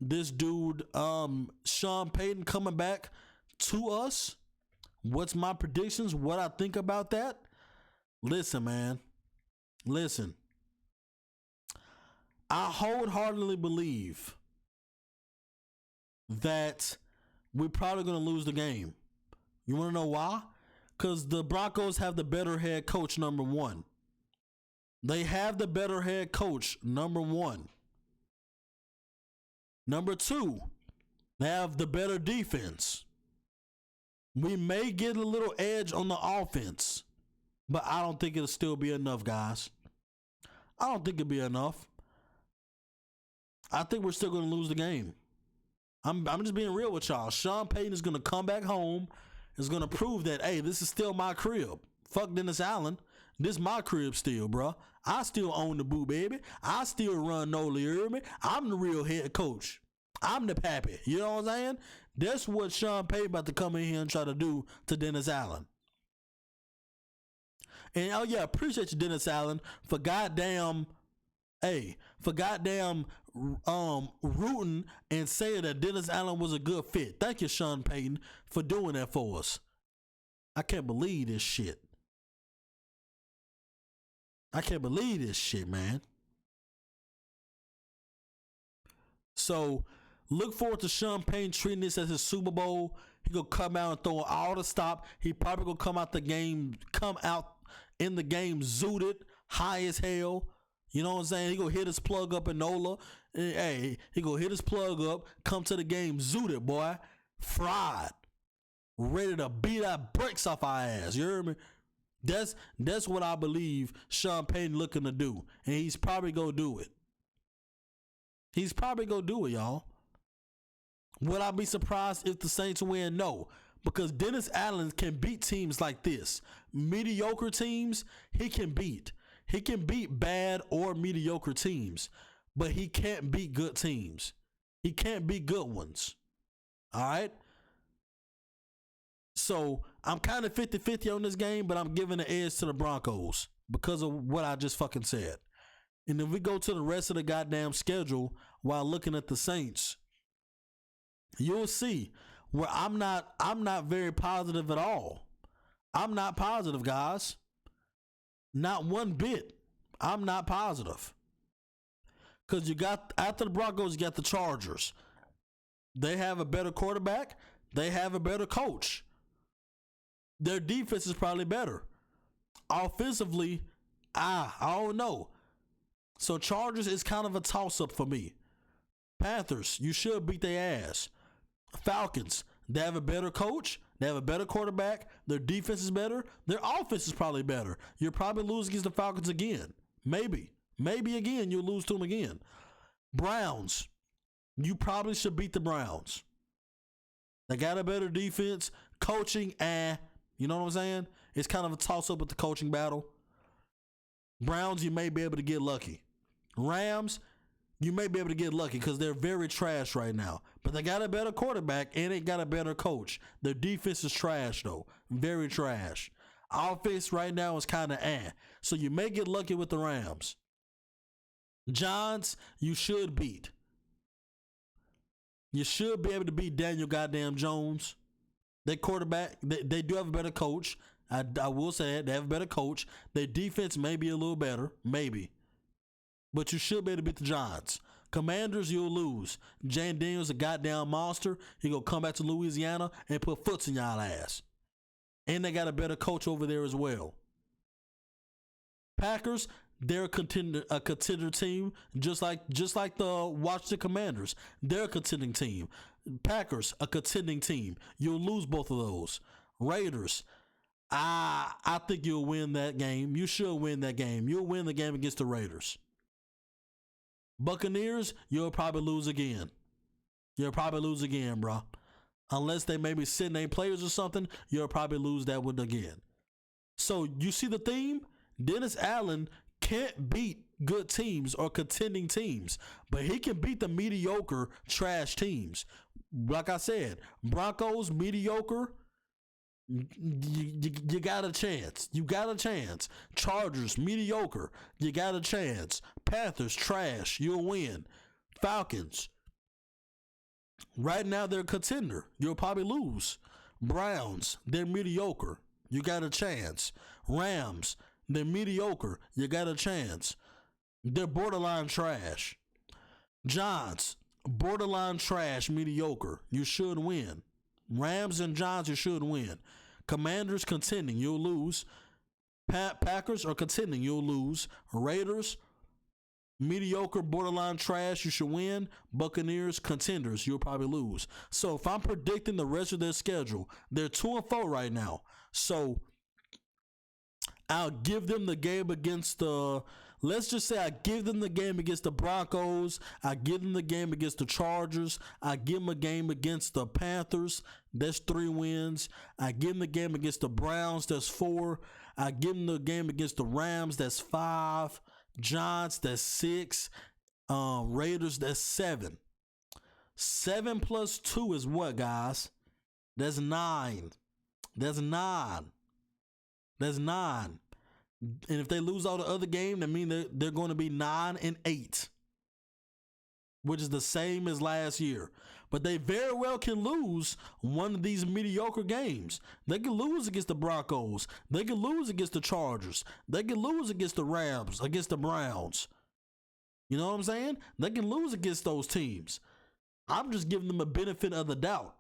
this dude, Sean Payton, coming back to us. What's my predictions? What I think about that? Listen, man. Listen. I wholeheartedly believe that we're probably going to lose the game. You want to know why? Because the Broncos have the better head coach, number one. They have the better head coach, number one. Number two, they have the better defense. We may get a little edge on the offense, but I don't think it'll still be enough, guys. I don't think it'll be enough. I think we're still going to lose the game. I'm just being real with y'all. Sean Payton is going to come back home, is going to prove that, hey, this is still my crib. Fuck Dennis Allen. This my crib still, bro. I still own the boo, baby. I still run Nola Irvin. I'm the real head coach. I'm the pappy. You know what I'm saying? That's what Sean Payton about to come in here and try to do to Dennis Allen. And, oh, yeah, appreciate you, Dennis Allen, for goddamn rooting and saying that Dennis Allen was a good fit. Thank you, Sean Payton, for doing that for us. I can't believe this shit. I can't believe this shit, man. So, look forward to Sean Payton treating this as his Super Bowl. He gonna come out and throw all the stop. He probably gonna come out in the game zooted, high as hell. You know what I'm saying? He gonna hit his plug up in NOLA. Hey, he gonna hit his plug up, come to the game zooted, boy. Fried. Ready to beat our brakes off our ass. You hear me? That's what I believe Sean Payton looking to do. And he's probably gonna do it. He's probably gonna do it, y'all. Would I be surprised if the Saints win? No. Because Dennis Allen can beat teams like this. Mediocre teams, he can beat. He can beat bad or mediocre teams. But he can't beat good teams. He can't beat good ones. All right? So, I'm kind of 50-50 on this game, but I'm giving the edge to the Broncos because of what I just fucking said. And if we go to the rest of the goddamn schedule while looking at the Saints, you'll see where I'm not very positive at all. I'm not positive, guys. Not one bit. I'm not positive. Because you got, after the Broncos, you got the Chargers. They have a better quarterback. They have a better coach. Their defense is probably better. Offensively, I don't know. So Chargers is kind of a toss-up for me. Panthers, you should beat their ass. Falcons, they have a better coach. They have a better quarterback. Their defense is better. Their offense is probably better. You'll probably lose against the Falcons again. Maybe again, you'll lose to them again. Browns. You probably should beat the Browns. They got a better defense. Coaching, you know what I'm saying? It's kind of a toss-up with the coaching battle. Browns, you may be able to get lucky. Rams, you may be able to get lucky because they're very trash right now. But they got a better quarterback and they got a better coach. Their defense is trash, though. Very trash. Offense right now is kind of So you may get lucky with the Rams. Giants, you should beat. You should be able to beat Daniel goddamn Jones. Their quarterback, they do have a better coach. I will say it. They have a better coach. Their defense may be a little better. Maybe. But you should be able to beat the Giants. Commanders, you'll lose. Jane Daniels a goddamn monster. He gonna come back to Louisiana and put foots in y'all ass. And they got a better coach over there as well. Packers, they're a contender team, just like the Washington Commanders. They're a contending team. Packers, a contending team. You'll lose both of those. Raiders, I think you'll win that game. You should win that game. You'll win the game against the Raiders. Buccaneers, you'll probably lose again. You'll probably lose again, bro. Unless they maybe send their players or something, you'll probably lose that one again. So you see the theme? Dennis Allen can't beat good teams or contending teams, but he can beat the mediocre trash teams. Like I said, Broncos, mediocre, you got a chance. You got a chance. Chargers, mediocre, you got a chance. Panthers, trash, you'll win. Falcons, right now they're a contender. You'll probably lose. Browns, they're mediocre. You got a chance. Rams, they're mediocre. You got a chance. They're borderline trash. Giants, borderline trash, mediocre. You should win. Rams and Giants, you should win. Commanders, contending. You'll lose. Packers are contending. You'll lose. Raiders, mediocre, borderline trash. You should win. Buccaneers, contenders. You'll probably lose. So if I'm predicting the rest of their schedule, they're 2-4 right now. So I'll give them the game against the, let's just say I give them the game against the Broncos. I give them the game against the Chargers. I give them a game against the Panthers. That's 3 wins. I give them the game against the Browns. That's 4. I give them the game against the Rams. That's 5. Giants, that's 6. Raiders, that's 7. 7 plus 2 is what, guys? That's 9. That's 9. That's 9. And if they lose all the other game, that means they're going to be 9-8, which is the same as last year. But they very well can lose one of these mediocre games. They can lose against the Broncos. They can lose against the Chargers. They can lose against the Rams, against the Browns. You know what I'm saying? They can lose against those teams. I'm just giving them a benefit of the doubt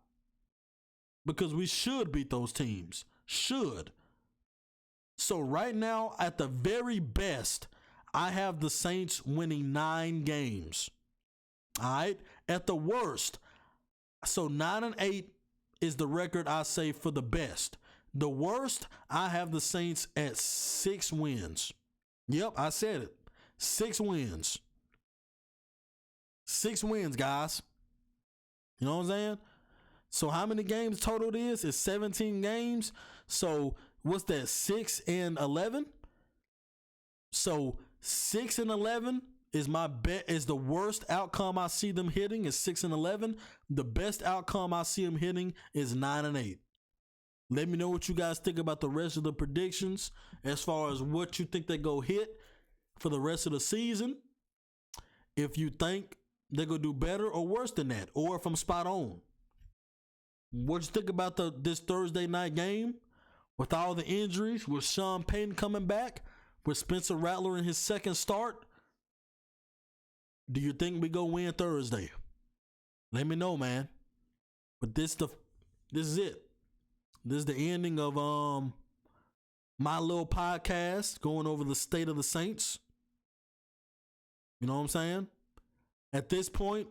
because we should beat those teams. Should. So right now, at the very best, I have the Saints winning 9 games. All right? At the worst, so 9-8 is the record I say for the best. The worst, I have the Saints at 6 wins. Yep, I said it. 6 wins. 6 wins, guys. You know what I'm saying? So how many games total it is? It's 17 games. So what's that? 6-11. So 6-11 is my bet. Is the worst outcome I see them hitting is 6-11. The best outcome I see them hitting is 9-8. Let me know what you guys think about the rest of the predictions as far as what you think they go hit for the rest of the season. If you think they're gonna do better or worse than that, or if I'm spot on. What you think about this Thursday night game with all the injuries, with Sean Payton coming back, with Spencer Rattler in his second start? Do you think we go win Thursday? Let me know, man. But this is it. This is the ending of my little podcast going over the state of the Saints. You know what I'm saying? At this point,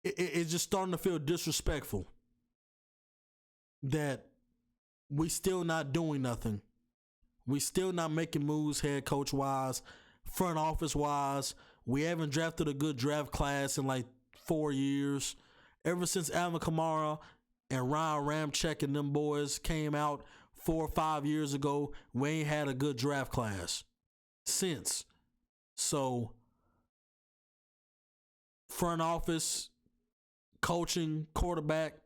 it's just starting to feel disrespectful. that we still not doing nothing. We still not making moves head coach wise, front office wise. We haven't drafted a good draft class in like 4 years. Ever since Alvin Kamara and Ryan Ramczyk and them boys came out 4 or 5 years ago, we ain't had a good draft class since. So, front office, coaching, quarterback,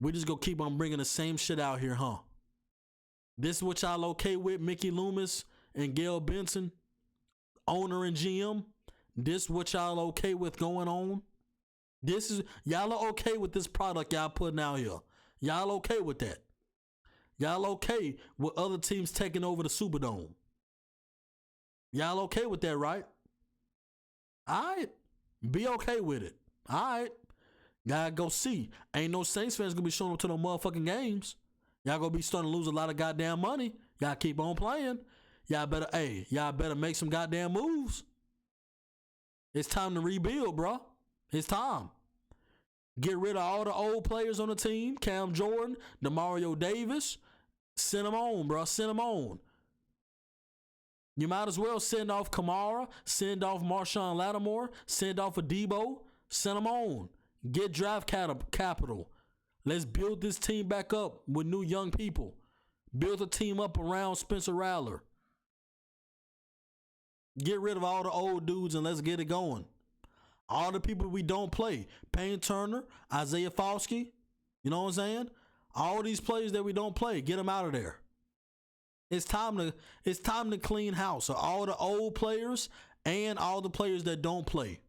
we just gonna keep on bringing the same shit out here, huh? This is what y'all okay with, Mickey Loomis and Gail Benson, owner and GM? This what y'all okay with going on? This is, y'all are okay with this product y'all putting out here. Y'all okay with that? Y'all okay with other teams taking over the Superdome? Y'all okay with that, right? Alright. Be okay with it. Alright. Gotta go see. Ain't no Saints fans gonna be showing up to no motherfucking games. Y'all gonna be starting to lose a lot of goddamn money. Y'all keep on playing. Y'all better make some goddamn moves. It's time to rebuild, bro. It's time. Get rid of all the old players on the team. Cam Jordan, DeMario Davis. Send them on, bro. Send them on. You might as well send off Kamara, send off Marshawn Lattimore, send off a Debo. Send them on. Get draft capital. Let's build this team back up with new young people. Build a team up around Spencer Rattler. Get rid of all the old dudes and let's get it going. All the people we don't play. Payne Turner, Isaiah Foskey. You know what I'm saying? All these players that we don't play, get them out of there. It's time to clean house. So all the old players and all the players that don't play.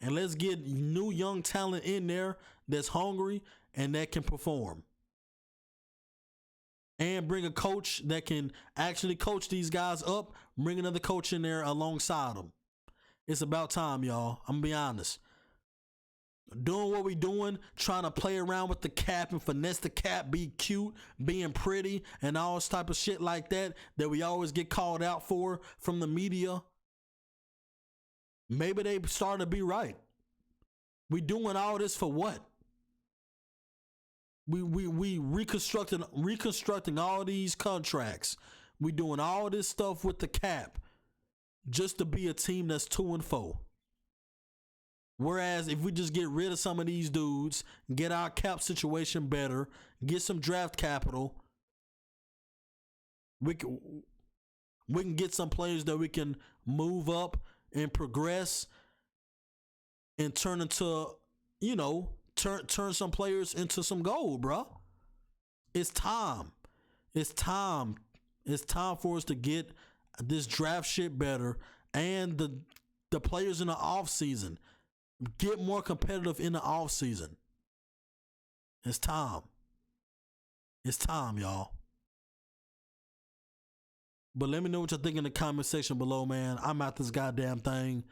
And let's get new young talent in there that's hungry and that can perform. And bring a coach that can actually coach these guys up. Bring another coach in there alongside them. It's about time, y'all. I'm going to be honest. Doing what we doing, trying to play around with the cap and finesse the cap, be cute, being pretty, and all this type of shit like that we always get called out for from the media. Maybe they starting to be right. We doing all this for what? We reconstructing all these contracts. We doing all this stuff with the cap just to be a team that's 2-4. Whereas if we just get rid of some of these dudes, get our cap situation better, get some draft capital, we can get some players that we can move up and progress and turn into, turn some players into some gold, bro. It's time. It's time. It's time for us to get this draft shit better and the players in the off season. Get more competitive in the off season. It's time. It's time, y'all. But let me know what you think in the comment section below, man. I'm out this goddamn thing.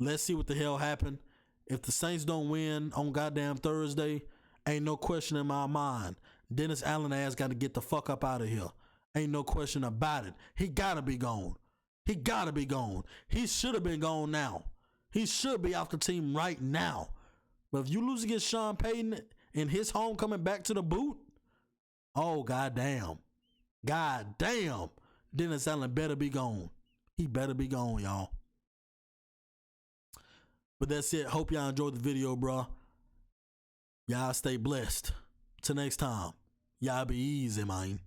Let's see what the hell happened. If the Saints don't win on goddamn Thursday, ain't no question in my mind. Dennis Allen ass got to get the fuck up out of here. Ain't no question about it. He got to be gone. He got to be gone. He should have been gone now. He should be off the team right now. But if you lose against Sean Payton and his home coming back to the boot, oh, goddamn. Goddamn. Dennis Allen better be gone. He better be gone, y'all. But that's it. Hope y'all enjoyed the video, bro. Y'all stay blessed. Till next time. Y'all be easy, man.